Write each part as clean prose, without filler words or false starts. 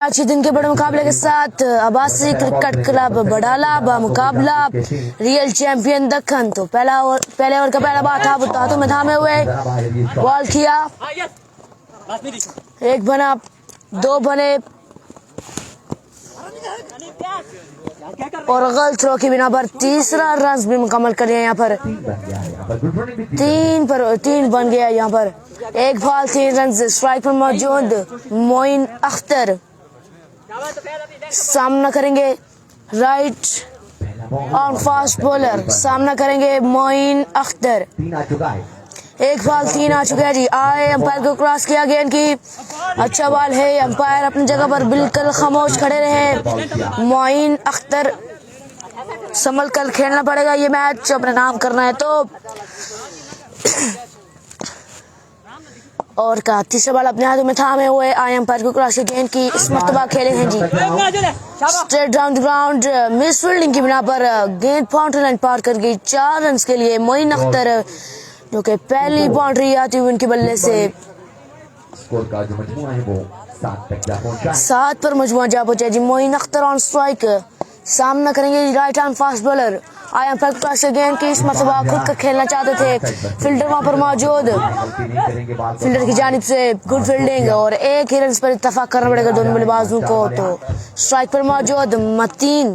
आज दिन के बड़े मुकाबले के साथ अब्बासी क्रिकेट क्लब बडाला मुकाबला रियल चैंपियन दक्कन। तो पहले ओवर का पहला बात था हाथों में थामे हुए बॉल किया, एक बना, दो बने और गलत थ्रो की बिना पर तीसरा रन भी मुकम्मल कर लिया। यहाँ पर तीन बन गया। यहाँ पर एक बॉल 3 रन स्ट्राइक पर मौजूद मोइन अख्तर सामना करेंगे राइट ऑन फास्ट बॉलर, सामना करेंगे मोइन अख्तर। एक बॉल 3 आ चुका है जी। आए अंपायर को क्रॉस किया गेंद की, अच्छा बॉल है। अंपायर अपनी जगह पर बिल्कुल खामोश खड़े रहे। मोइन अख्तर संभल कर खेलना पड़ेगा ये मैच, अपने नाम करना है तो। और का तीसरा बॉल अपने हाथों में थामे हुए आए अंपायर को क्रॉस गेंद की, इस मर्तबा खेले हैं जी straight down the ground. Miss fielding की बिना पर गेंद बाउंड्री लाइन पार कर गई। 4 रन के लिए मोइन अख्तर, जो कि पहली बाउंड्री आती हुई उनके बल्ले से स्कोर का जो मजमुआ है वो 7 तक जा पहुंचा। 7 पर मजमुआ जा पहुंचा जी। मोइन अख्तर ऑन स्ट्राइक, सामना करेंगे राइट हैंड फास्ट बॉलर। आए अंपायर को क्रॉस गेंद की, इस मरतबा खुद का खेलना चाहते थे, फील्डर वहां पर मौजूद, फील्डर की जानिब से गुड फील्डिंग और एक ही रन पर इत्तफाक करना पड़ेगा दोनों बल्लेबाजों को। तो स्ट्राइक पर मौजूद मतीन,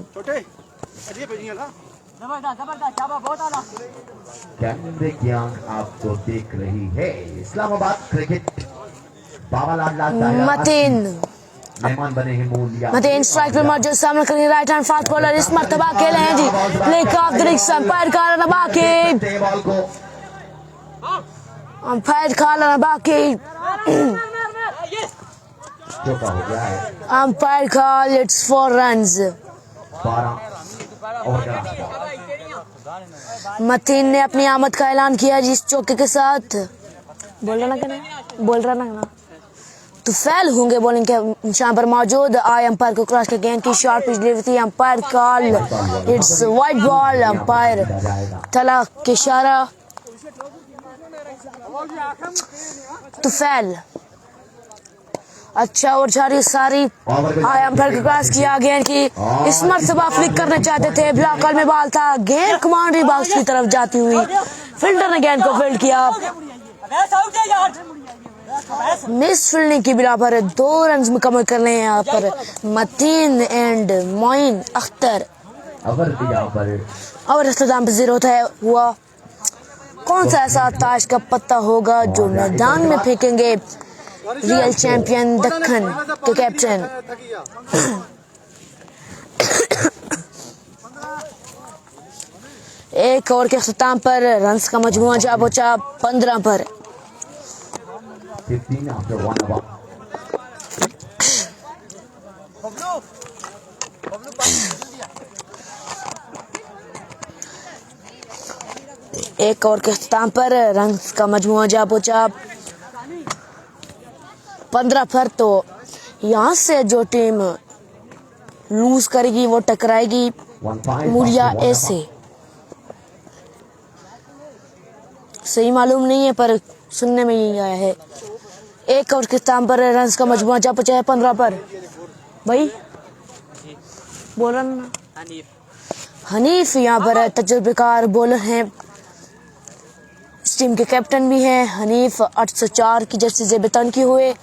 कैमरे की आंख आपको देख रही है। इस्लामाबाद क्रिकेट मतीन स्ट्राइक पर मौजूद, सामना करेंगे राइट हैंड फास्ट बॉलर। इस मर्तबा खेले हैं जी प्ले ऑफ द रिक्स। अंपायर खाला बाकी, अंपायर खाला बाकी, umpire call it's 4 runs. Mateen ने अपनी आमद का ऐलान किया जिस चौके के साथ। बोल रहा ना तो फैल होंगे बॉलिंग के निशान पर मौजूद। आए अंपायर को क्रॉस के गेंद की शॉर्ट पिच डिलीवरी थी, umpire call it's wide ball. Umpire तला के इशारा तो फैल। अच्छा और जारी सारी। आए अंपायर को क्रॉस किया गेंद की, इस मर्तबा फ्लिक करना चाहते थे, ब्लॉक कॉल में बॉल था, गेंद कमांडरी बॉक्स की तरफ जाती हुई फील्डर ने गेंद को फील्ड किया। मिस फील्डिंग की बिना पर 2 रन मुकम्मल कर रहे हैं यहाँ पर मतीन एंड मोइन अख्तर। और इख्तिताम पजीर होता है हुआ कौन सा ऐसा ताश का पत्ता होगा जो मैदान में फेंकेंगे रियल चैंपियन दक्कन के कैप्टन। एक ओवर के इख्तिताम पर रन्स का मजमुआ जा पहुंचा 15 पर। 15 after 1 over. एक ओवर के इख्तिताम पर रन का मजमुआ जा पहुंचा 15 पर। तो यहाँ से जो टीम लूज करेगी वो टकराएगी मुरिया ए से। सही मालूम नहीं है पर सुनने में यही आया है। एक ओवर के इख्तिताम पर रन का मजमुआ जा पहुंचा है 15 पर। भाई बोल रहा ना हनीफ यहाँ पर तजुर्बेकार बॉलर हैं, इस टीम के कैप्टन भी हैं। हनीफ 804 की जर्सी से बेतन की हुए।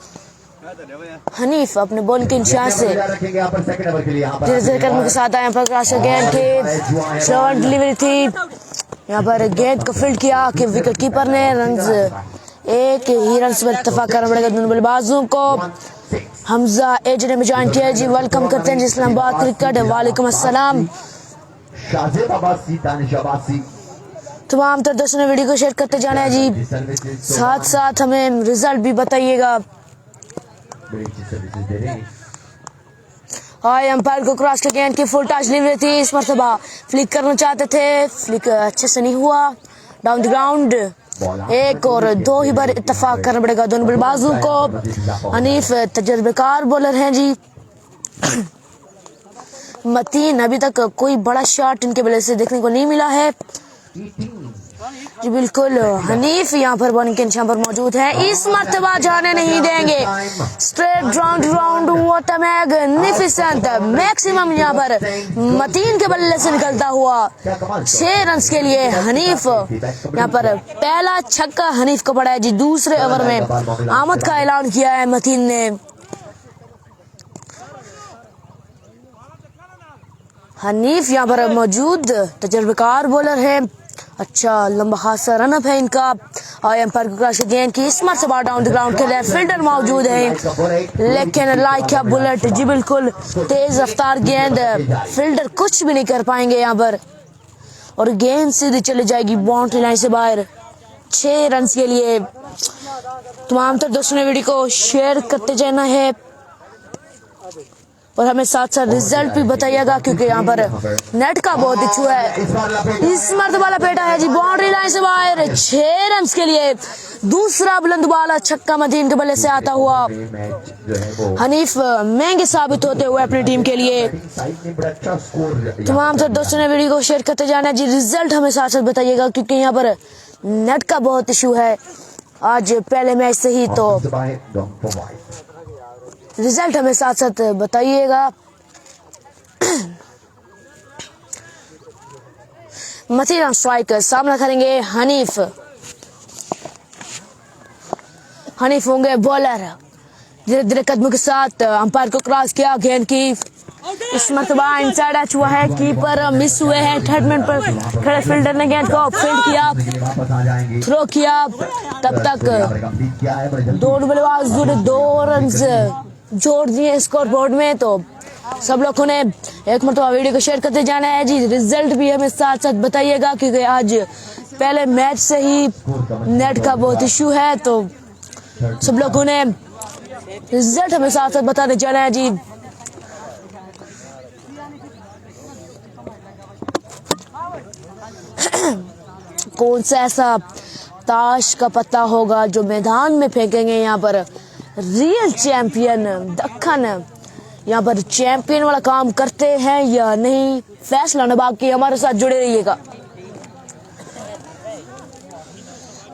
हनीफ अपने बॉल के निशान से धीरे करने के साथ आए पर क्रॉस गेंद की शॉर्ट डिलीवरी थी, यहाँ पर गेंद को फील्ड किया कि विकेट कीपर ने रन्स एक ही रन पर इत्तफाक करना पड़ेगा दोनों बल्लेबाजों को। हमजा एज ने ज्वाइन किया जी, वेलकम करते हैं जी इस्लामाबाद क्रिकेट। वालेकुम अस्सलाम। तमाम तर दोस्तों ने वीडियो को शेयर करते जाना है जी, साथ साथ हमें रिजल्ट भी बताइएगा। हाय अंपायर को क्रॉस के गेंद की फुल टच डिलीवरी थी, इस मर्तबा फ्लिक करना चाहते थे, फ्लिक अच्छे से नहीं हुआ। डाउन द ग्राउंड एक और 2 ही बार इत्तफाक करना पड़ेगा दोनों बल्लेबाजों को। हनीफ तजुर्बेकार बॉलर हैं जी। मतीन अभी तक कोई बड़ा शॉट इनके बल्ले से देखने को नहीं मिला है। जी बिल्कुल, हनीफ यहाँ पर बन के निशान पर मौजूद है, इस मर्तबा जाने नहीं देंगे। Straight round what a magnificent maximum यहाँ पर मतीन के बल्ले से निकलता हुआ 6 रन के लिए हनीफ। यहाँ पर पहला छक्का हनीफ का पड़ा है जी। दूसरे ओवर में आमद का ऐलान किया है मतीन ने। हनीफ यहाँ पर मौजूद तजर्बेकार बॉलर है। अच्छा लंबा खासा रनअप है इनका। और एम्पायर को क्रॉस गेंद की इस मर्तबा डाउन द ग्राउंड के लिए फील्डर मौजूद है, लेकिन लाइक अ बुलेट जी बिल्कुल तेज रफ्तार गेंद, फील्डर कुछ भी नहीं कर पाएंगे यहाँ पर और गेंद सीधी चली जाएगी बाउंड्री लाइन से बाहर 6 रन के लिए। तमाम तर दोस्तों ने वीडियो को शेयर करते जाना है और हमें साथ साथ रिजल्ट भी बताइएगा, क्योंकि यहाँ पर नेट का बहुत इशू है। इस मर्तबा लपेटा है जी बाउंड्री लाइन से बाहर 6 रन के लिए। दूसरा बुलंद बाला छक्का मदीन के बल्ले से आता हुआ हनीफ महंगे साबित होते हुए अपनी टीम के लिए। तमाम दोस्तों ने वीडियो को शेयर करते जाना जी। रिजल्ट हमें साथ साथ बताइएगा, क्योंकि यहाँ पर नेट का बहुत इशू है आज पहले मैच से ही, तो रिजल्ट हमें साथ साथ बताइएगा। मतीन स्ट्राइक सामना करेंगे हनीफ। हनीफ होंगे बॉलर। धीरे धीरे कदमों के साथ अंपायर को क्रॉस किया गेंद की। इस मरतबा इनसाइड एच हुआ है, कीपर मिस हुए हैं। थर्ड मैन पर खड़े फील्डर ने गेंद को फील्ड किया, थ्रो किया। तब तक दोनों बल्लेबाज जुड़े 2 रन जोड़ दिए स्कोर बोर्ड में। तो सब लोगों ने एक मरतबा वीडियो को शेयर करते जाना है जी। रिजल्ट भी हमें साथ साथ बताइएगा, क्योंकि आज पहले मैच से ही नेट का बहुत इशू है, तो सब लोगों ने रिजल्ट हमें साथ साथ बताने जाना है जी। कौन सा ऐसा ताश का पत्ता होगा जो मैदान में फेंकेंगे यहाँ पर रियल चैंपियन दक्खन यहाँ पर चैंपियन वाला काम करते हैं या नहीं, फैसला नबाग के हमारे साथ जुड़े रहिएगा।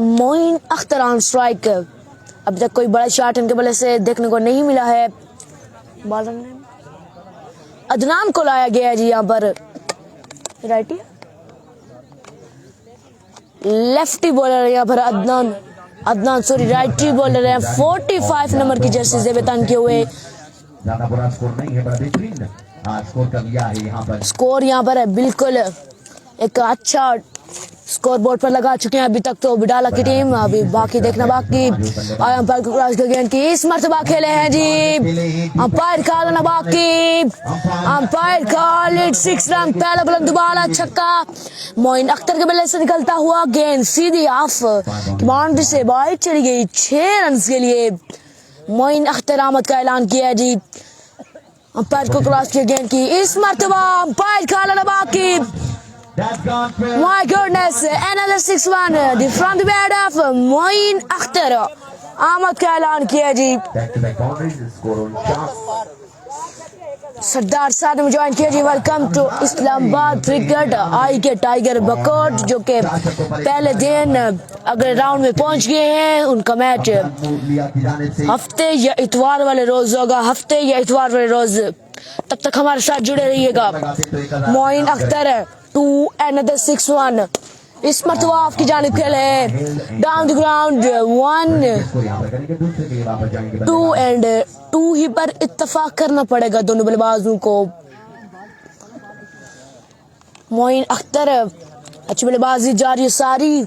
Moin Akhtar on strike. अब तक कोई बड़ा शॉट इनके बल्ले से देखने को नहीं मिला है। बॉलर ने अदनान को लाया गया है जी यहाँ पर। राइटी लेफ्टी बॉलर है यहाँ पर अदनान सॉरी राइटी बॉलर है। 45 नंबर की जर्सी जेबतान किए हुए। ज्यादा बुरा स्कोर नहीं है, बड़ा बेहतरीन स्कोर कर लिया है यहाँ पर। स्कोर यहाँ पर है बिल्कुल एक अच्छा स्कोर बोर्ड पर लगा चुके हैं अभी तक तो बिडाला की टीम। अभी बाकी देखना बाकी। अंपायर को क्रॉस गेंद की इस मर्तबा खेले हैं जी। अंपायर का आना बाकी। अंपायर का 6 रन। पहला बुलंद बाला छक्का मोइन अख्तर के बल्ले से निकलता हुआ गेंद सीधी ऑफ बाउंड्री से बाहर चली गई 6 रन के लिए। मोइन अख्तर आमद का ऐलान किया जी। अंपायर को क्रॉस किया गेंद की इस मर्तबा अंपायर का आना बाकी। My goodness, another 6-1 from the bat of Moin Akhtar. आमद का ऐलान किया जी। सरदार साहब ने ज्वाइन किया जी। Welcome to Islamabad cricket. I K tiger Bakot जो के पहले दिन अगले राउंड में पहुंच गए हैं। उनका मैच हफ्ते या इतवार वाले रोज होगा, हफ्ते या इतवार वाले रोज। तब तक हमारे साथ जुड़े रहिएगा। मोइन अख्तर टू another 6-1 इस मरतबा आपकी जानिब खेले डाउन द ग्राउंड 1-2 एंड 2 ही पर इत्तेफाक करना पड़ेगा दोनों बल्लेबाजों को। मोइन अख्तर अच्छी बल्लेबाजी जारी है सारी।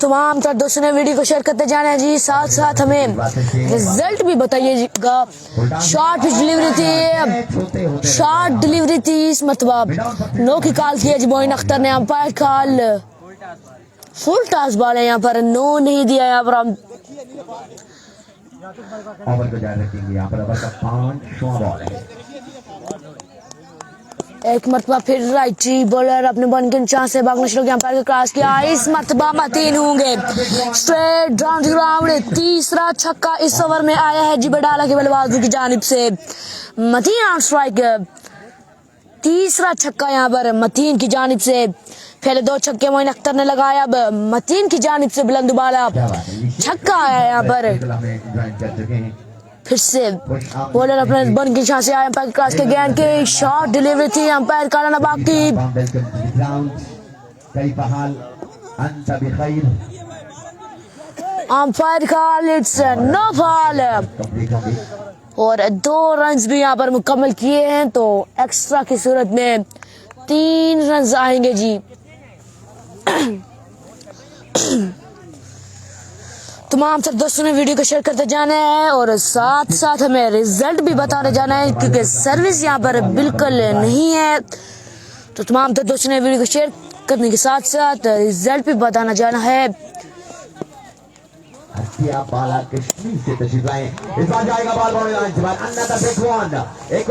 तमाम तर दोस्तों ने वीडियो को शेयर करते जाना है जी। साथ साथ हमें रिजल्ट भी बताइएगा। शॉर्ट डिलीवरी थी इस मरतबा। नो की कॉल की है जी मोइन अख्तर ने। Umpire call full toss ball है यहाँ पर, नो नहीं दिया यहाँ पर। हम ओवर को जारी रखेंगे यहाँ पर। ओवर का 5वां बॉल है। एक मरतबा फिर राइटी बॉलर अपने बन के चांस से भागना शुरू किया, अंपायर का क्रॉस किया, इस मरतबा मतीन होंगे स्ट्रेट डाउन ग्राउंड। तीसरा छक्का इस ओवर में आया है जी बडाला के बल्लेबाजों की जानिब से। मतीन ऑन स्ट्राइक, तीसरा छक्का यहाँ पर मतीन की जानिब से। पहले 2 छक्के मोइन अख्तर ने लगाया, अब मतीन की जानिब से बुलंद बाला छक्का आया यहाँ पर। फिर से बॉलर अपने बन की छां से आए, अंपायर क्रॉस के गेंद की शॉट डिलीवरी थी, अंपायर का लाना बाकी। अंपायर का इट्स नो बॉल और 2 रन भी यहाँ पर मुकम्मल किए हैं, तो एक्स्ट्रा की सूरत में 3 रन आएंगे जी। तमाम सब दोस्तों ने वीडियो को शेयर करते जाना है और साथ साथ हमें रिजल्ट भी बताने जाना है, क्योंकि सर्विस यहाँ पर बिल्कुल नहीं है। तो तमाम सब दोस्तों ने वीडियो को शेयर करने के साथ साथ रिजल्ट भी बताना जाना है।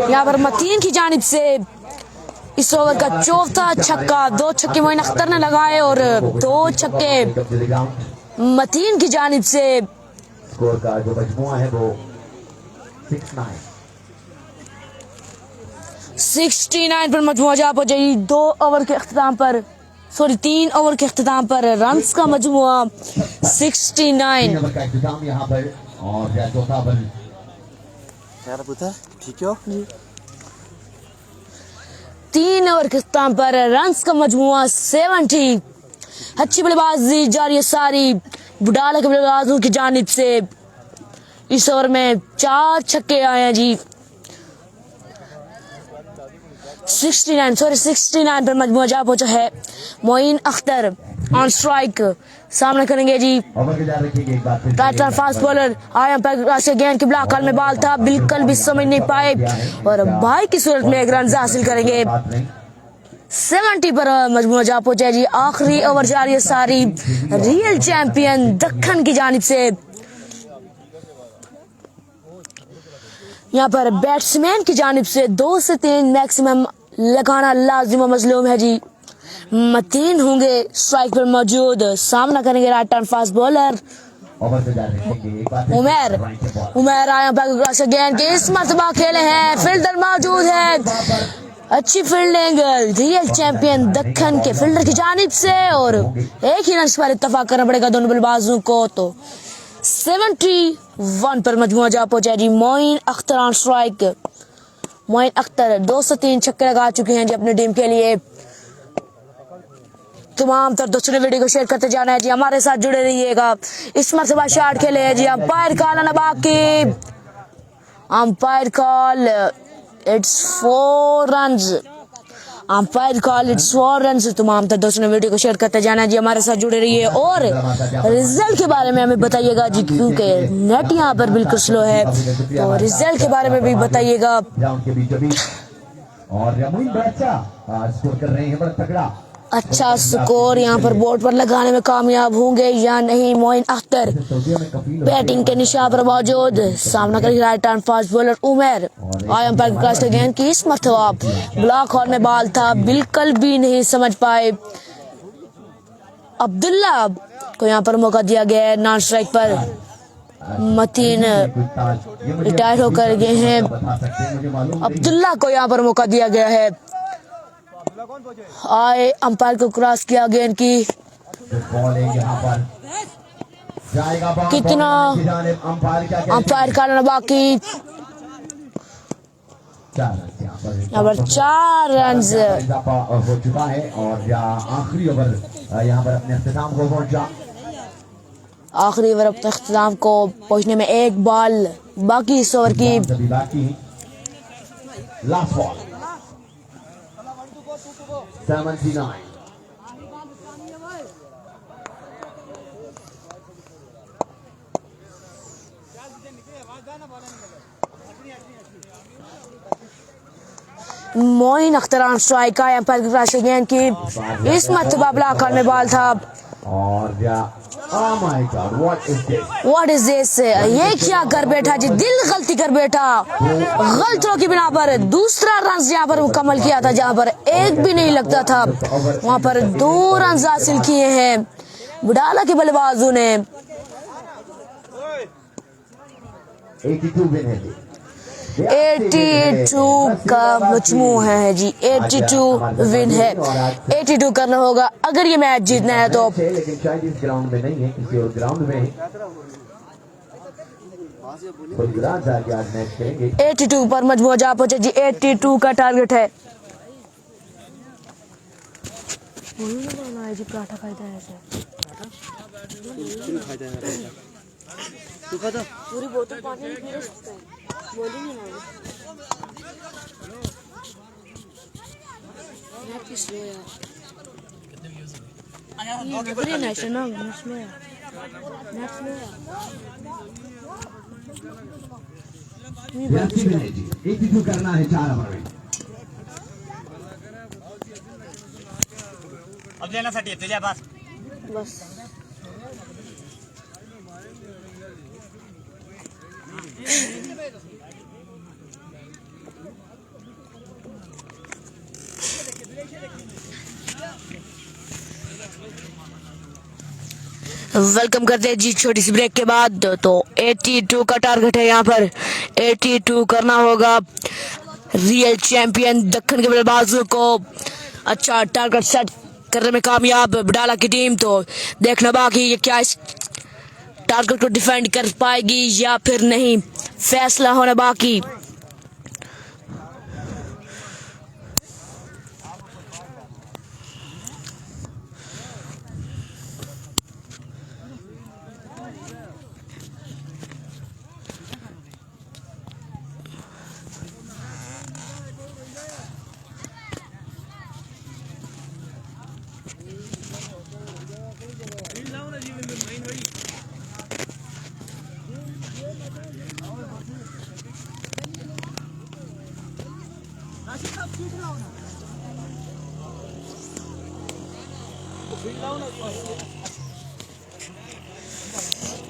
यहाँ पर मतीन की जानिब से इस ओवर का चौथा छक्का, 2 छक्के मोइन अख्तर ने लगाए और 2 छक्के मतीन की जानिब से। स्कोर का जो मजमुआ है वो 69 पर मजमुआ जा पहुंची। 2 ओवर के अख्ताम पर 3 ओवर के अख्ताम पर रन्स का मजमुआ 69। का इख्तिताम यहाँ पर और चौथा ओवर ठीक है जी। 3 ओवर के अख्ताम पर रन्स का मजमुआ 70। अच्छी बल्लेबाजी जारी है सारी बुडाला के बल्लेबाजों की जानिब से। इस ओवर में 4 छक्के आए हैं जी। 69 पर मजमुआ जा पहुंचा है। मोइन अख्तर ऑन स्ट्राइक, सामना करेंगे जी राइट आर्म फास्ट बॉलर आया, अंपायर गेंद की ब्लॉक कॉल में बाल था, बिल्कुल भी समझ नहीं पाए और भाई की सूरत में 1 रन हासिल करेंगे। 70 पर मजमुआ जा पहुंचा जी। आखिरी ओवर जारी है सारी रियल चैंपियन दक्खन की जानिब से। यहाँ पर बैट्समैन की जानिब से 2 से 3 मैक्सिमम लगाना लाजिम मजलूम है जी। मतीन होंगे स्ट्राइक पर मौजूद, सामना करेंगे right arm fast bowler Umar आया, गेंद के इस मरतबा खेले हैं, फील्डर मौजूद है, अच्छी फील्डिंग रियल चैंपियन दक्खन के फील्डर की जानिब से और एक ही रन पर इत्तफाक करना पड़ेगा दोनों बल्लेबाजों को। तो 71 पर मजमुआ जा पहुंचा जी। मोइन अख्तर ऑन स्ट्राइक, मोइन अख्तर 2 से 3 छक्के लगा चुके हैं जी अपनी टीम के लिए। तमाम तर दोस्तों ने वीडियो को शेयर करते जाना है जी, हमारे साथ जुड़े रहिएगा। इस मरतबा शॉट खेले हैं जी, अंपायर कॉल आना बाकी, umpire call it's 4 runs, umpire call it's 4 runs. तमाम तर दोस्तों ने वीडियो को शेयर करते जाना है जी, हमारे साथ जुड़े रहिए और रिजल्ट के बारे में हमें बताइएगा जी, क्योंकि नेट यहाँ पर बिल्कुल स्लो है, तो रिजल्ट के बारे में भी बताइएगा। अच्छा स्कोर यहाँ पर बोर्ड पर लगाने में कामयाब होंगे या नहीं। मोइन अख्तर बैटिंग के निशान पर मौजूद, सामना करेंगे right arm fast bowler Umar. Umpire क्रॉस के गेंद की इस मरतबा ब्लॉक हॉल में बाल था, बिल्कुल भी नहीं समझ पाए। अब्दुल्ला को यहाँ पर मौका दिया गया है नॉन स्ट्राइक पर। मतीन रिटायर होकर गए हैं, अब्दुल्ला को यहाँ पर मौका दिया गया है। आए अंपायर को क्रॉस किया गेंद की, कितना अंपायर का बाकी, यहाँ पर 4 रन हो चुका है और आखिरी ओवर यहाँ पर अपने अख्तिताम को पहुंचा। आखिरी ओवर अपने अख्तिताम को पहुंचने में 1 बॉल बाकी इस ओवर की। Last ball 79। Moin Akhtar on strike आया, अंपायर की गेंद की इस मरतबा ब्लॉक में बॉल था और Oh my God, what is this? What is this? ये क्या कर बैठा जी, दिल गलती कर बैठा। गलतियों की बिना पर दूसरा रन यहाँ पर मुकम्मल किया था, जहाँ पर एक भी नहीं लगता था, वहाँ पर 2 रन हासिल किए हैं बुडाला के बल्लेबाजों ने। 82 विन है जी। 82 का मजमू है जी, 82 विन है। 82 करना होगा अगर ये मैच जीतना है तो। लेकिन शायद इस ग्राउंड में नहीं है, किसी और ग्राउंड में है। गुजरात जाके आज मैच खेलेंगे। 82 पर मजमू जा पहुंचे जी, 82 का टारगेट है। जी पराठा खाता है ऐसे। पूरी बोतल पानी में पी सकता है, बोलेंगे ना मैं किस लो यार ये बड़ी नेशनल नेशनल नेशनल 82 करना है 4 ओवर में। अब लेण्यासाठी तुझ्या बस बस वेलकम करते हैं जी छोटी सी ब्रेक के बाद। तो 82 का टारगेट है यहाँ पर, 82 करना होगा रियल चैंपियन दक्कन के बल्लेबाजों को। अच्छा टारगेट सेट करने में कामयाब बुडाला की टीम। तो देखना बाकी ये क्या इस टारगेट को डिफेंड कर पाएगी या फिर नहीं, फैसला होना बाकी।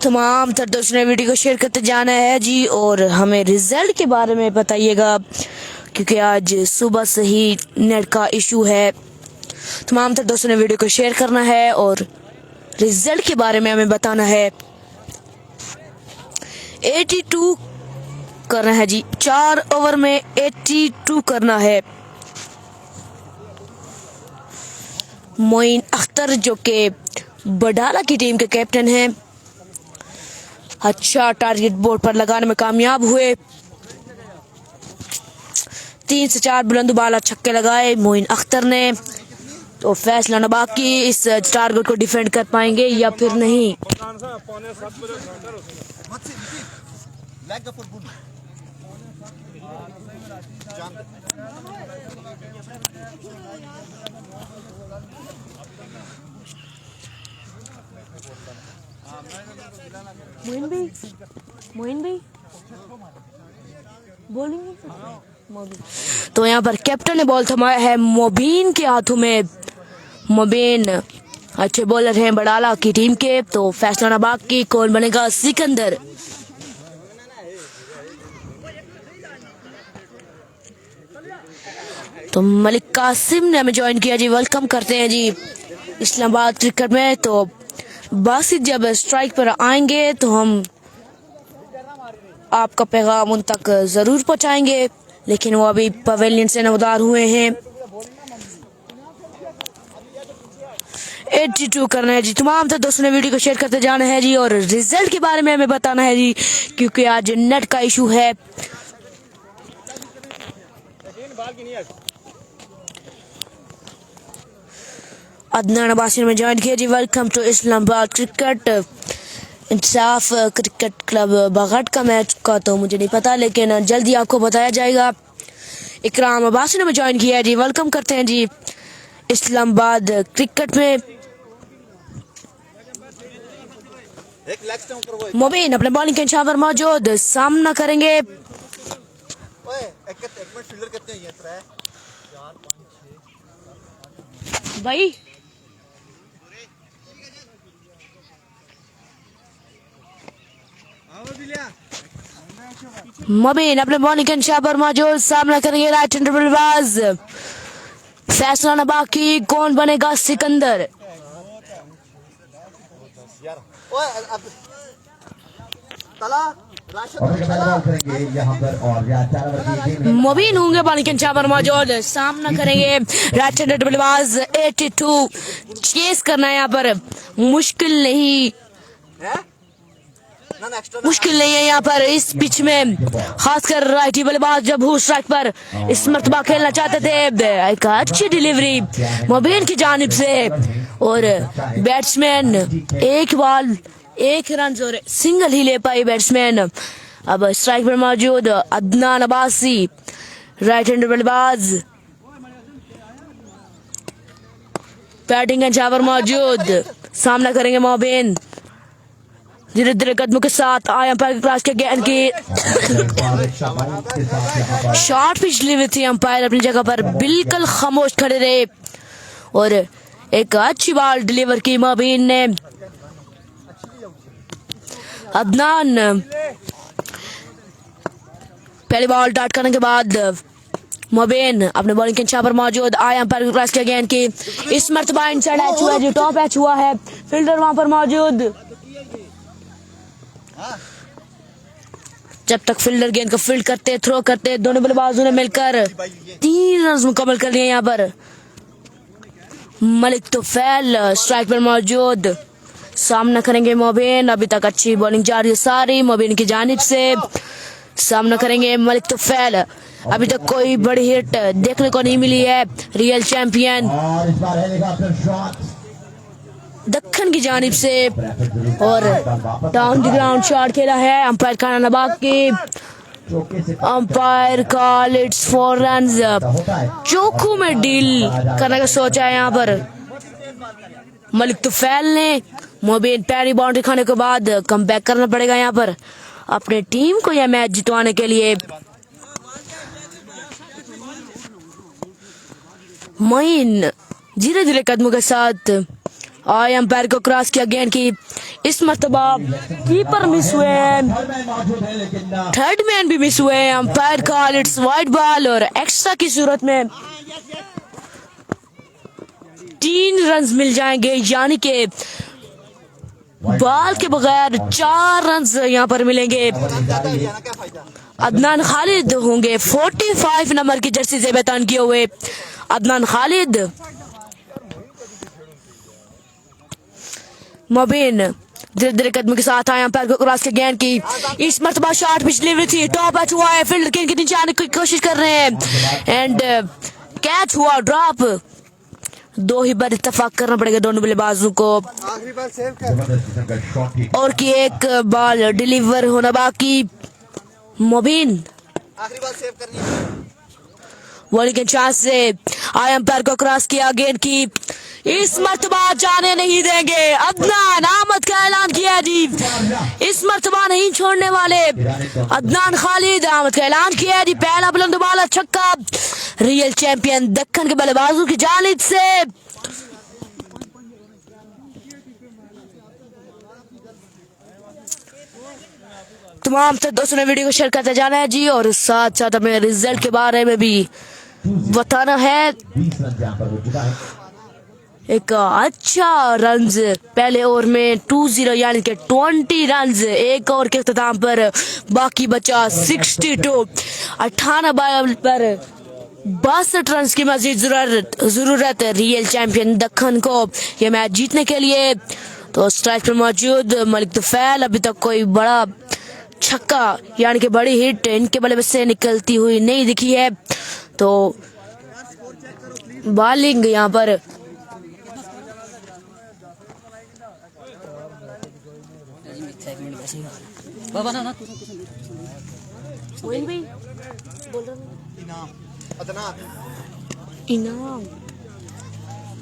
तमाम तर दोस्तों ने वीडियो को शेयर करते जाना है जी, और हमें रिजल्ट के बारे में बताइएगा क्योंकि आज सुबह से ही नेट का इशू है। तमाम तर दोस्तों ने वीडियो को शेयर करना है और रिजल्ट के बारे में हमें बताना है। 82 करना है जी, 4 ओवर में 82 करना है। मोइन अख्तर जो के बडाला की टीम के कैप्टन हैं, अच्छा टारगेट बोर्ड पर लगाने में कामयाब हुए। 3 से 4 बुलंद बाला छक्के लगाए मोइन अख्तर ने। तो फैसला न बाकी इस टारगेट को डिफेंड कर पाएंगे या फिर नहीं। मोइन भाई बॉलिंग। तो यहाँ पर कैप्टन ने बॉल थमाया है मोबीन के हाथों में। मोबीन अच्छे बॉलर हैं बडाला की टीम के। तो फैसला ना बाकी कौन बनेगा सिकंदर। तो मलिक कासिम ने हमें ज्वाइन किया जी, वेलकम करते हैं जी इस्लामाबाद क्रिकेट में। तो बासित जब स्ट्राइक पर आएंगे तो हम आपका पैगाम उन तक जरूर पहुंचाएंगे, लेकिन वो अभी पवेलियन से नवदार हुए हैं। 82 करना है जी। तमाम तो दोस्तों ने वीडियो को शेयर करते जाना है जी, और रिजल्ट के बारे में हमें बताना है जी क्योंकि आज नेट का इशू है। अदनान अब्बासी में ज्वाइन किया जी, welcome to Islamabad cricket. Insaf cricket club Bagat का मैच का तो मुझे नहीं पता, लेकिन जल्दी आपको बताया जाएगा। इकराम अब्बासी ने ज्वाइन किया है जी, वेलकम करते हैं जी इस्लामाबाद क्रिकेट में। मोबिन अपने बॉलिंग के इंशावर मौजूद, सामना करेंगे। भाई मोबिन अपने बॉलिंग के निशान पर मौजूद, सामना करेंगे राइट हैंड बल्लेबाज। फैसला न बाकी, कौन बनेगा सिकंदर। मोबिन होंगे बॉलिंग के निशान पर मौजूद, सामना करेंगे राइट हैंड बल्लेबाज। 82 चेस करना है यहाँ पर मुश्किल नहीं है यहाँ पर इस पिच में, खासकर राइटी बल्लेबाज जब हु स्ट्राइक पर इस मर्तबा खेलना चाहते थे। एक अच्छी डिलीवरी मोबिन की जानिब से और बैट्समैन एक बॉल 1 रन और सिंगल ही ले पाई बैट्समैन। अब स्ट्राइक पर मौजूद अदनान अब्बासी राइट हैंड बल्लेबाज, बैटिंग के पर मौजूद, सामना करेंगे मोबिन। धीरे धीरे कदमों के साथ आया अंपायर के क्लास के गेंद की शॉर्ट पिच ली हुई थी। अंपायर अपनी जगह पर बिल्कुल खामोश खड़े रहे और एक अच्छी बॉल डिलीवर की मोबिन ने। अदनान पहली बॉल डॉट करने के बाद मोबिन अपने बॉलिंग के निशान पर मौजूद, आया अंपायर के क्लास के गेंद की इस मर्तबा इनसाइड एच हुआ, जो टॉप एच हुआ है। फील्डर वहां पर मौजूद, जब तक फील्डर गेंद को फील्ड करते थ्रो करते, दोनों बल्लेबाजों ने मिलकर 3 रन मुकम्मल कर लिए। यहाँ पर मलिक तुफैल स्ट्राइक पर मौजूद, सामना करेंगे मोबिन। अभी तक अच्छी बॉलिंग जारी है सारी मोबिन की जानिब से। सामना करेंगे मलिक तुफैल, अभी तक कोई बड़ी हिट देखने को नहीं मिली है। रियल चैंपियन दक्खन की जानिब से और डाउन द ग्राउंड शॉट खेला है। अंपायर खाना नबाक की, अंपायर कॉल इट्स 4 रन्स। चौको में डील करने का सोचा है यहाँ पर मलिक तुफैल ने। मोबिन पहली बाउंड्री खाने के बाद कम बैक करना पड़ेगा यहाँ पर अपने टीम को यह मैच जितवाने के लिए। मोइन धीरे धीरे कदमों के साथ आए अंपायर को क्रॉस किया गेंद की इस मर्तबा कीपर मिस हुए, थर्ड मैन भी मिस हुए। Umpire call it's wide ball और एक्स्ट्रा की सूरत में 3 रन मिल जाएंगे, यानी कि बॉल के बगैर 4 रन यहाँ पर मिलेंगे। अदनान खालिद होंगे 45 नंबर की जर्सी से बैतान किए हुए अदनान खालिद। मोबिन धीरे धीरे कदमों के साथ आया अंपायर को क्रॉस के गेंद की इस मर्तबा शॉट पिछली हुई थी, टॉप एच हुआ है। फील्ड गेंद के नीचे आने की कोशिश कर रहे हैं एंड कैच हुआ, ड्रॉप। 2 ही बार इत्तेफाक करना पड़ेगा दोनों बल्लेबाजों को और की एक बॉल डिलीवर होना बाकी। मोबिन बॉलिंग के चांस से आया अंपायर को क्रॉस किया गेंद की इस मर्तबा जाने नहीं देंगे। अदनान अहमद का ऐलान किया जी, इस मर्तबा नहीं छोड़ने वाले। अदनान खालिद अहमद का ऐलान किया जी, पहला बुलंद बाला छक्का रियल चैंपियन दक्खन के बल्लेबाजों की जानिब से। तमाम दोस्तों ने वीडियो को शेयर करते जाना है जी और साथ साथ हमें रिजल्ट के बारे में भी बताना है। एक अच्छा रन्स पहले ओवर में 2-0 यानी कि 20 रन्स एक ओवर के अख्ताम पर बाकी बचा 62। 58 बॉल पर 62 रन की मजीद जरूरत रियल चैंपियन दक्खन को ये मैच जीतने के लिए। तो स्ट्राइक पर मौजूद मलिक तुफैल, अभी तक कोई बड़ा छक्का यानी कि बड़ी हिट इनके बल्ले से निकलती हुई नहीं दिखी है। तो बॉलिंग यहाँ पर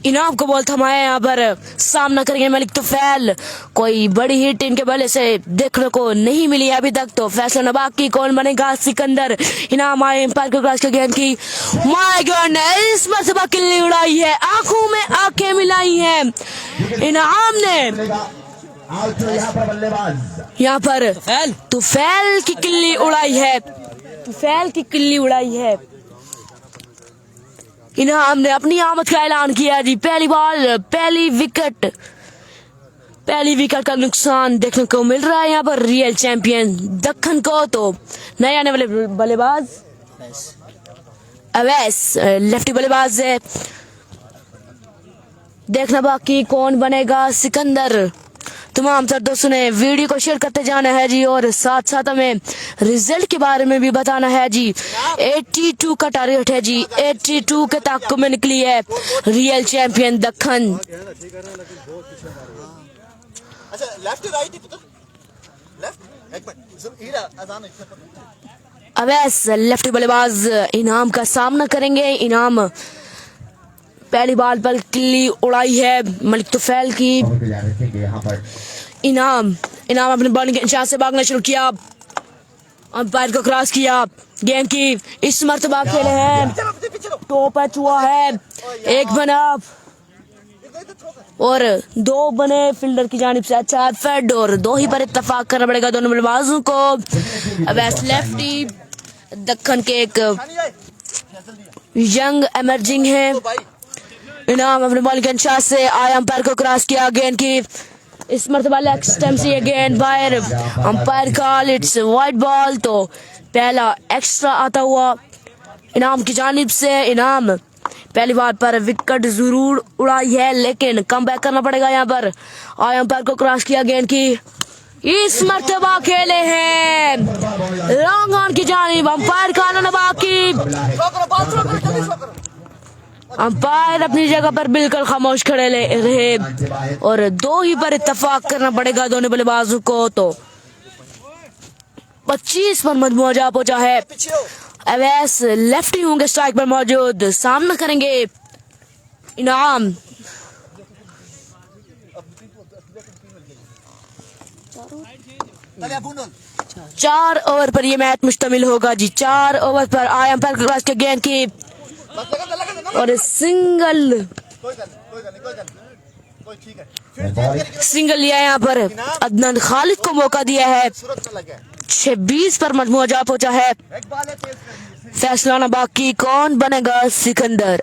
इनाम को बॉल थमाया। यहाँ पर सामना करेंगे मलिक तुफैल, कोई बड़ी हिट इनके बल्ले से देखने को नहीं मिली अभी तक। तो फैसला नबाक की कौन बनेगा सिकंदर। इनाम आए अंपायर को क्रॉस के गेंद की, माय गॉडनेस इस मर्तबा किल्ली उड़ाई है, आंखों में आंखें मिलाई हैं इनाम ने। आउट यहाँ पर बल्लेबाज। यहाँ पर तुफैल की किल्ली उड़ाई है, तुफैल की किल्ली उड़ाई है। इनाम ने अपनी आमद का ऐलान किया जी। पहली बॉल, पहली विकेट का नुकसान देखने को मिल रहा है यहाँ पर रियल चैंपियन दक्खन को। तो नए आने वाले बल्लेबाज अवैस लेफ्टी बल्लेबाज है। देखना बाकी कौन बनेगा सिकंदर। तमाम सर दोस्तों ने वीडियो को शेयर करते जाना है जी, और साथ साथ हमें रिजल्ट के बारे में भी बताना है जी। 82 का टारगेट है जी, 82 के ताक़ में निकली है real champion Deccan. Awais lefty बल्लेबाज इनाम का सामना करेंगे। इनाम पहली बॉल पर किल्ली उड़ाई है मलिक तुफैल की। इनाम अपने बॉलिंग के चांस से भागना शुरू किया, अंपायर को क्रॉस किया, गेंद की इस मर्तबा खेले हैं, टॉप एच हुआ है, एक बना और 2 बने फील्डर की जानिब से। अच्छा फेड और 2 ही पर इत्तेफाक करना पड़ेगा दोनों बल्लेबाजों को। अवैस लेफ्टी दक्खन के एक यंग एमर्जिंग है। इनाम अपने बॉलिंग के अंदाज से आया, अंपायर को क्रॉस किया, गेंद की इस मर्तबा लेग स्टंप से ये गेंद बाहर, umpire call it's wide ball. तो पहला एक्स्ट्रा आता हुआ इनाम की जानिब से। इनाम पहली बार पर विकेट जरूर उड़ाई है, लेकिन कम बैक करना पड़ेगा यहाँ पर। आया, अंपायर को क्रॉस किया, गेंद की इस मर्तबा खेले हैं लॉन्ग ऑन की जानिब, अंपायर का आना बाकी। अंपायर अपनी जगह पर बिल्कुल खामोश खड़े रहे और 2 ही पर इत्तेफाक करना पड़ेगा दोनों बल्लेबाजों को। तो 25 पर मजमूआ जा पहुंचा है। अवैस लेफ्टी होंगे स्ट्राइक पर मौजूद, सामना करेंगे इनाम। चार ओवर पर ये मैच मुश्तमिल होगा जी। 4 ओवर पर आया, अंपायर के क्रॉस के गेंद की और सिंगल लिया यहाँ पर। अदनान खालिद को मौका दिया है। 26 पर मजमूआ जा पहुंचा है। फैसला ना बाकी, कौन बनेगा सिकंदर।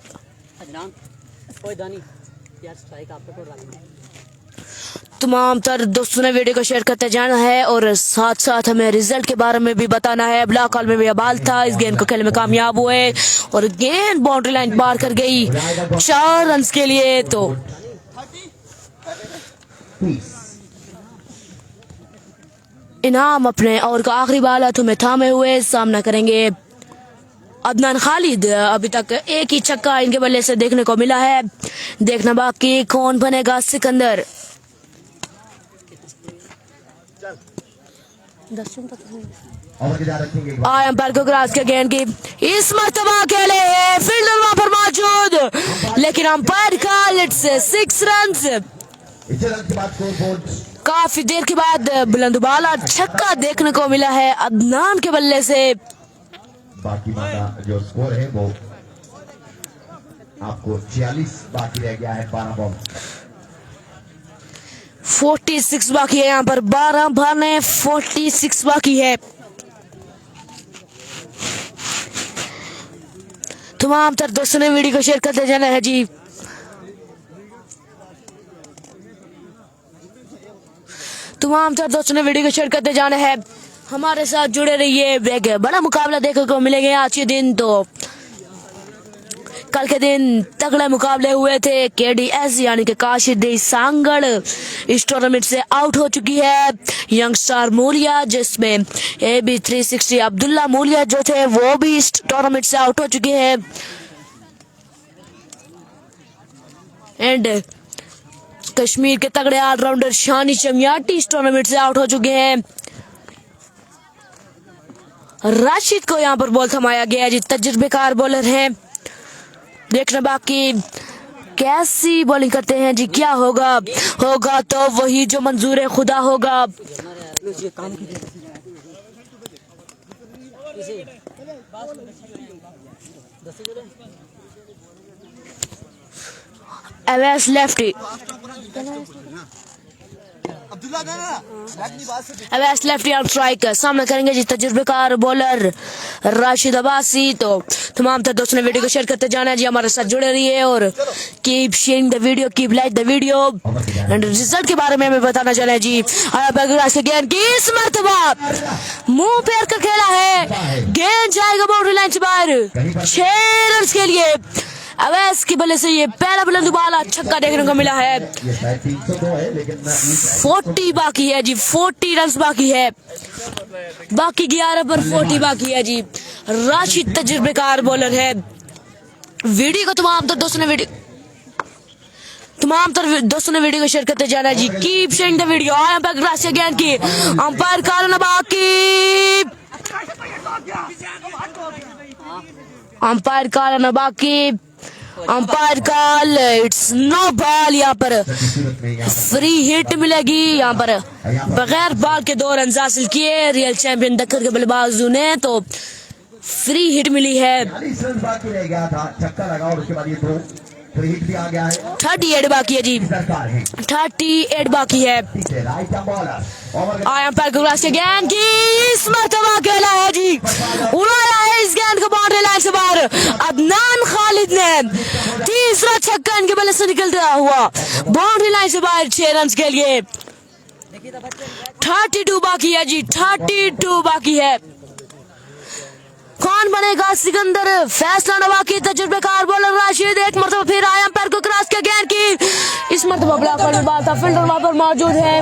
तमाम तर दोस्तों ने वीडियो को शेयर करते जाना है और साथ साथ हमें रिजल्ट के बारे में भी बताना है। ब्लॉक हॉल में भी बाल था, इस गेंद को खेलने में कामयाब हुए और गेंद बाउंड्री लाइन पार कर गई 4 रन के लिए। तो इनाम अपने ओवर का आखिरी बाल हाथों में थामे हुए सामना करेंगे अदनान खालिद। अभी तक एक ही छक्का इनके बल्ले से देखने को मिला है। देखना बाकी कौन बनेगा सिकंदर। अंपायर को क्रॉस के गेंद की इस मर्तबा खेले हैं, फील्डर वहां पर मौजूद, लेकिन अंपायर कॉल इट्स 6 रन। काफी देर के बाद बुलंदबाला छक्का देखने को मिला है अदनान के बल्ले से। बाकी जो स्कोर है वो आपको 46 बाकी रह गया है। 12 बॉल 46 बाकी है यहाँ पर, 12 भरने 46 बाकी है। तमाम तर दोस्तों ने वीडियो को शेयर करते जाना है जी। तमाम तर दोस्तों ने वीडियो को शेयर करते जाना है, हमारे साथ जुड़े रहिए। एक बड़ा मुकाबला देखने को मिलेगा आज के दिन। तो कल के दिन तगड़े मुकाबले हुए थे। KDS यानी कि काशिदी सांगड़ इस टूर्नामेंट से आउट हो चुकी है। यंग स्टार मूलिया, जिसमें AB 360 अब्दुल्ला मूलिया जो थे वो भी इस टूर्नामेंट से आउट हो चुके हैं। एंड कश्मीर के तगड़े ऑलराउंडर शानी चमियाटी इस टूर्नामेंट से आउट हो चुके हैं। राशिद को यहाँ पर बॉल थमाया गया जी, तजुर्बेकार बॉलर हैं। देखना बाकी कैसी बॉलिंग करते हैं जी, क्या होगा तो वही जो मंजूर खुदा होगा। Awais lefty Awais left arm strike सामना करेंगे जी तजुर्बेकार बॉलर राशिद अब्बासी। तो तमाम तर दोस्तों ने वीडियो को शेयर करते जाना है जी, हमारे साथ जुड़े रहिए और keep sharing the video, keep like the video. And result के बारे में हमें बताना चले जी। गेंद की इस मरतबा मुंह पैर कर खेला है, गेंद जाएगा बाउंड्री लाइन से बाहर 6 रन के लिए। अवैस की बल्ले से ये पहला बुलंद बाला छक्का देखने को मिला है। 40 बाकी है जी, 40 रन बाकी है, बाकी 11 पर 40 बाकी है जी। राशिद तजुर्बेकार बॉलर है। वीडियो को तमाम तर दोस्तों ने वीडियो को शेयर करते जाना जी। Keep sharing the video. आया बैक ग्रास गेंद की अंपायर काल नबाकी, अंपायर काल नबाकी, umpire call, it's no ball. यहाँ पर फ्री हिट मिलेगी। यहाँ पर बगैर बॉल के 2 रन हासिल किए रियल चैंपियन दक्कन के बल्लेबाजों ने, तो फ्री हिट मिली है। 38 बाकी है जी, 38 बाकी है। आया अंपायर ग्रास के गेंद की इस मरतबा खेला है जी, उड़ाया है इस गेंद को बाउंड्री लाइन से बाहर। अदनान खालिद ने तीसरा छक्का इनके बल्ले से निकलता हुआ बाउंड्री लाइन से बाहर 6 रन के लिए। 32 बाकी है जी, 32 बाकी है। कौन बनेगा सिकंदर? फैसला नवाकी तजुर्बेकार बॉलर राशिद एक मरतबा फिर आया अंपायर को क्रॉस के गेंद की इस मरतबा ब्लॉक में बाल था, फील्डर वहां पर मौजूद है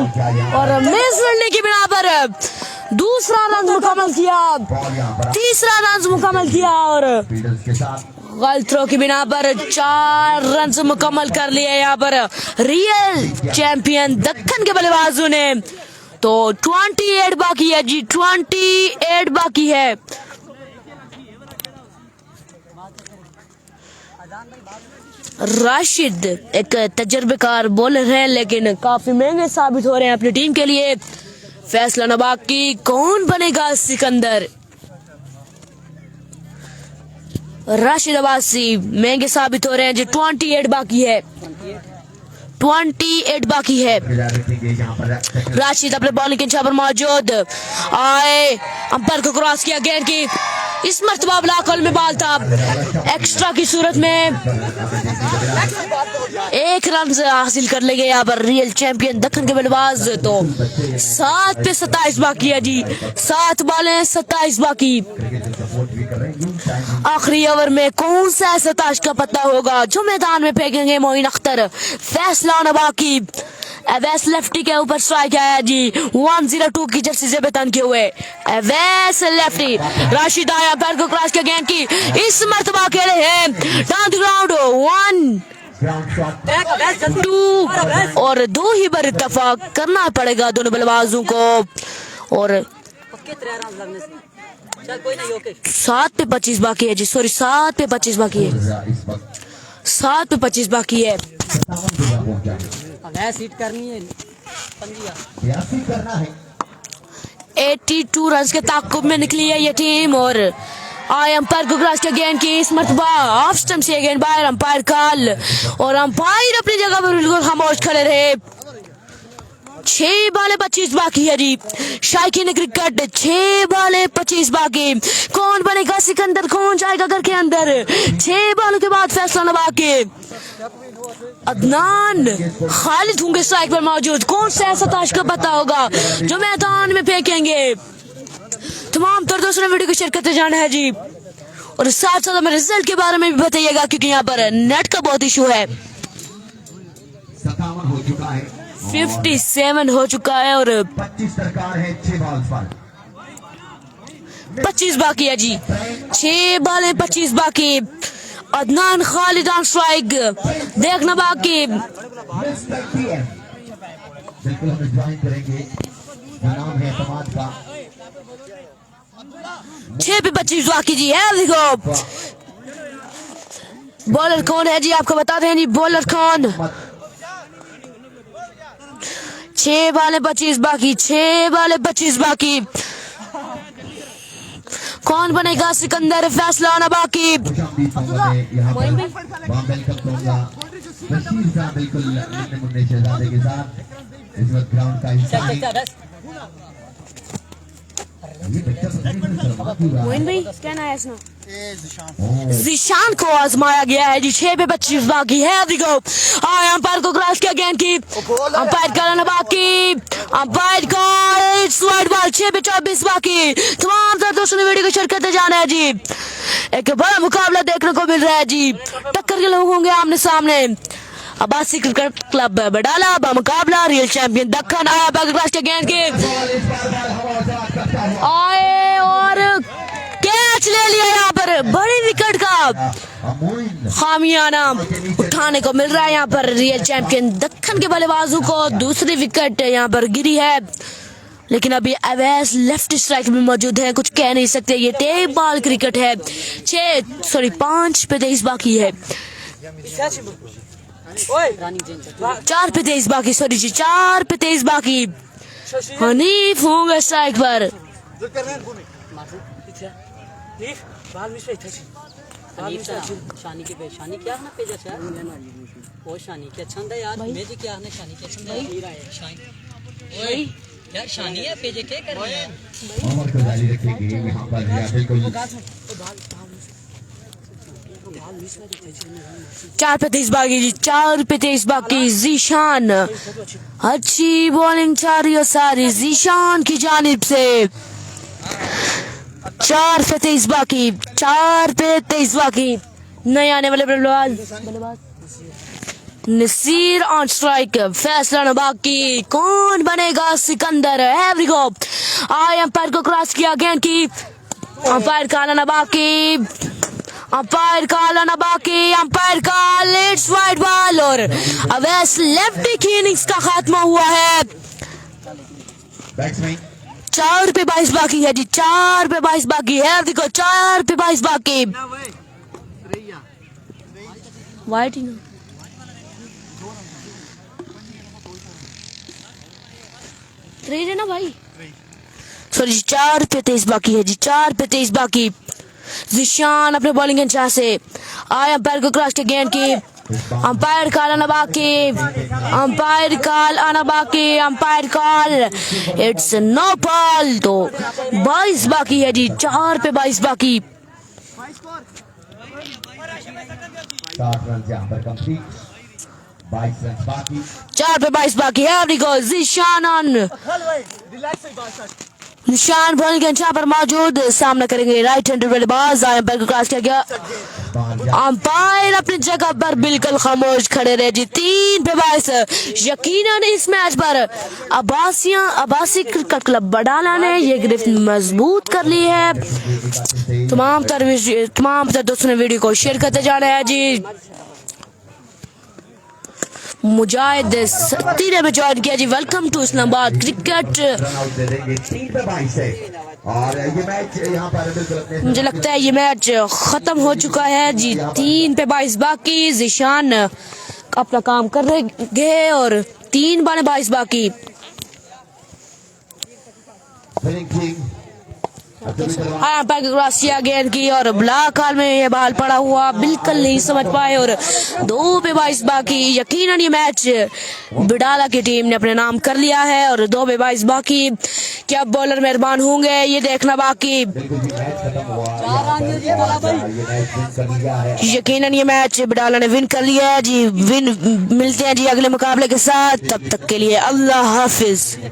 और मिस फील्डिंग की बिना पर दूसरा रन मुकम्मल किया, तीसरा रन मुकम्मल किया और गलत थ्रो की बिना पर 4 रन मुकम्मल कर लिए यहाँ पर रियल चैंपियन दक्कन के बल्लेबाजों ने। तो 28 बाकी है जी, 28 बाकी है। राशिद एक तजर्बेकार बॉलर है लेकिन काफी महंगे साबित हो रहे हैं अपनी टीम के लिए। फैसला नबाकी, कौन बनेगा सिकंदर? राशिद अब्बासी महंगे साबित हो रहे हैं जी। 28 बाकी है, 28 बाकी है। राशिद अपने बॉलिंग के छापर मौजूद आए, अंपायर को क्रॉस किया गेंद की इस मरतबा ब्लॉक होल में बाल था, एक्स्ट्रा की सूरत में 1 रन हासिल कर लेंगे यहाँ पर रियल चैंपियन दक्कन के बल्लेबाज। तो 7 पे 27 बाकी है जी, 7 बॉलें 27 बाकी। आखिरी ओवर में कौन सा 27 का पत्ता होगा जो मैदान में फेंकेंगे मोइन अख्तर? फैसला नबाकी, अवैस लेफ्टी के ऊपर स्ट्राइक आया जी, 102 की जर्सी से बेतन किए हुए अवैस लेफ्टी। राशिद आया पैर को क्रॉस के गेंद की इस मरतबा खेले हैं डाउन द ग्राउंड 1 2 और 2 ही बार इत्तेफाक करना पड़ेगा दोनों बल्लेबाजों को। और 7 पे 25 बाकी है जी, सॉरी 7 पे 25 बाकी है, 7 पे 25 बाकी है। हिट करनी है, 82 रन के ताकुब में निकली है ये टीम। और आए अंपायर को क्रॉस के गेंद की इस मरतबा ऑफ स्टंप से गेंद बाहर, अंपायर कॉल और अंपायर अपनी जगह पर बिल्कुल खामोश खड़े रहे। 6 बॉलें 25 बाकी है जी, शायकीन क्रिकेट 6 बॉलें 25 बाकी। कौन बनेगा सिकंदर, कौन जाएगा घर के अंदर? 6 बॉलों के बाद फैसला नबाकी, अदनान खालिद होंगे स्ट्राइक पर मौजूद। कौन सा 27 का पता होगा जो मैदान में फेंकेंगे? तमाम तर दोस्तों ने वीडियो को शेयर करते जाना है जी और साथ साथ हमें रिजल्ट के बारे में भी बताइएगा क्योंकि यहाँ पर नेट का बहुत इशू है। 57 हो चुका है और 25 दरकार है 6 बॉल पर, 25 बाकी है जी, 6 बॉलें 25 बाकी। अदनान खालिद ऑन स्ट्राइक, देखना बाकी। बिल्कुल हम ज्वाइन करेंगे, नाम है समाज का। 6 पे 25 बाकी जी है। देखो बॉलर कौन है जी, आपको बताते हैं जी बॉलर कौन। 6 बॉलें 25 बाकी, 6 बॉलें 25 बाकी। कौन बनेगा सिकंदर? फैसला होना बाकी। बशीर साहब बिल्कुल नन्हे मुन्ने शहजादे के साथ इस वक्त ग्राउंड का हिस्सा है। ये बच्चा पता नहीं क्यों शर्मा क्यों रहा है। मोइन भाई क्या नाम है इसका? जिशान को आजमाया गया है जी। 6 पे 25 बाकी है। अंपायर को क्रॉस किया गेंद की, अंपायर का रन बाकी, अंपायर का वाइड बॉल। 6 पे 24 बाकी। तमाम सर दोस्तों ने वीडियो को शेयर करते जाना है जी। एक बड़ा मुकाबला देखने को मिल रहा है जी। टक्कर के लोग होंगे आमने सामने। अब्बासी क्रिकेट क्लब बडाला मुकाबला रियल चैंपियन दक्कन। आया क्रॉस किया गेंद की, आए और कैच ले लिया। यहाँ पर बड़ी विकेट का खामियाना उठाने को मिल रहा है यहाँ पर रियल चैंपियन दक्कन के बल्लेबाजों को। दूसरी विकेट यहाँ पर गिरी है, लेकिन अभी अवैस लेफ्ट स्ट्राइक में मौजूद है, कुछ कह नहीं सकते। ये टेप बॉल क्रिकेट है। 5 पे 23 बाकी है। 4 पे 23 बाकी, सॉरी जी 4 पे 23 बाकी। हनीफ होंगे स्ट्राइक पर। शानी के शानी क्या ना पेजा से ओ शानी क्या छंद है यार मेजी क्या ने शानी क्या छंद है ओए यार शानी है पेजे के कर रहे हैं उमर को जारी रखेगी यहां पर या बिल्कुल 4 पे 23 बाकी जी। 4 पे 23 बाकी। जीशान अच्छी बॉलिंग सारी और सारी जीशान की जानिब से। 4 पे 23 बाकी। 4 पे 23 बाकी। नए आने वाले बल्लेबाज नसीर ऑन स्ट्राइक। फैसला न बाकी, कौन बनेगा सिकंदर? एवरी गो। आए अंपायर को क्रॉस किया गेंद की, अंपायर का आना बाकी, अंपायर का आना बाकी, अंपायर का लेट्स वाइड बॉल और अवैस लेफ्ट की इनिंग्स का खात्मा हुआ है। 4 पे 22 बाकी है जी। 4 पे 22 बाकी है। देखो 4 पे 22 बाकी। वाइट ही है ना भाई, सॉरी। 4 पे 23 बाकी है जी। 4 पे 23 बाकी। जिशान अपने बॉलिंग के चाह से आए अंपायर को क्रॉस के गेंद की, अंपायर कॉल आना बाकी, अंपायर कॉल आना बाकी, umpire call it's no ball. तो 22 बाकी है जी। 4 पे 22 बाकी। 60 रन यहाँ पर कंप्लीट। 22 रन बाकी। 4 पे 22 बाकी है। जिशान ऑन निशान बॉलिंग के अंचा पर मौजूद। सामना करेंगे राइट हैंडेड बल्लेबाज। अंपायर को क्रॉस किया गया, अंपायर अपनी जगह पर बिल्कुल खामोश खड़े रहे जी। 3 पे 22। यकीनन इस मैच पर अब्बासी क्रिकेट क्लब बडाला ने ये गिरफ्त मजबूत कर ली है। तमाम दोस्तों ने वीडियो को शेयर करते जाना है जी। मुजाहिद सत्ती ने ज्वाइन किया जी। Welcome to Islamabad cricket. मुझे लगता है ये मैच खत्म हो चुका है जी। 3 पे 22 बाकी। जिशान अपना काम कर रहे और 3 बार 22 बाकी। गेंद की और ब्लॉक हाल में ये बॉल पड़ा हुआ, बिल्कुल नहीं समझ पाए और 2 पे 22 बाकी। यकीनन ये मैच बिडाला की टीम ने अपने नाम कर लिया है और 2 पे 22 बाकी। क्या बॉलर मेहरबान होंगे ये देखना बाकी। यकीनन ये मैच बिडाला ने विन कर लिया है जी। मिलते हैं जी अगले मुकाबले के साथ, तब तक के लिए अल्लाह हाफिज।